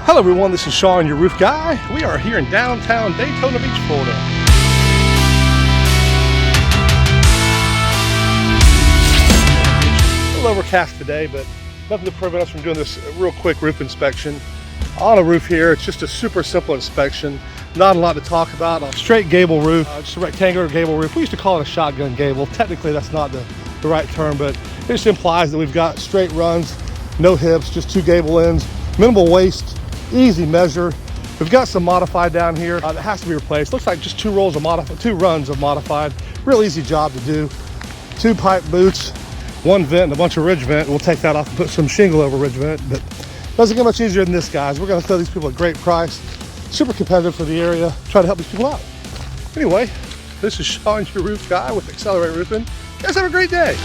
Hello everyone, this is Sean, your roof guy. We are here in downtown Daytona Beach, Florida. A little overcast today, but nothing to prevent us from doing this real quick roof inspection. On a roof here, it's just a super simple inspection. Not a lot to talk about. A straight gable roof, just a rectangular gable roof. We used to call it a shotgun gable. Technically, that's not the right term, but it just implies that we've got straight runs, no hips, just two gable ends, minimal waste. Easy measure. We've got some modified down here that has to be replaced. Looks like just two runs of modified. Real easy job to do. Two pipe boots, one vent, and a bunch of ridge vent. We'll take that off and put some shingle over ridge vent, but doesn't get much easier than this, guys. We're going to sell these people a great price. Super competitive for the area. Try to help these people out. Anyway, this is Sean, your roof guy with XLR8 Roofing. You guys have a great day.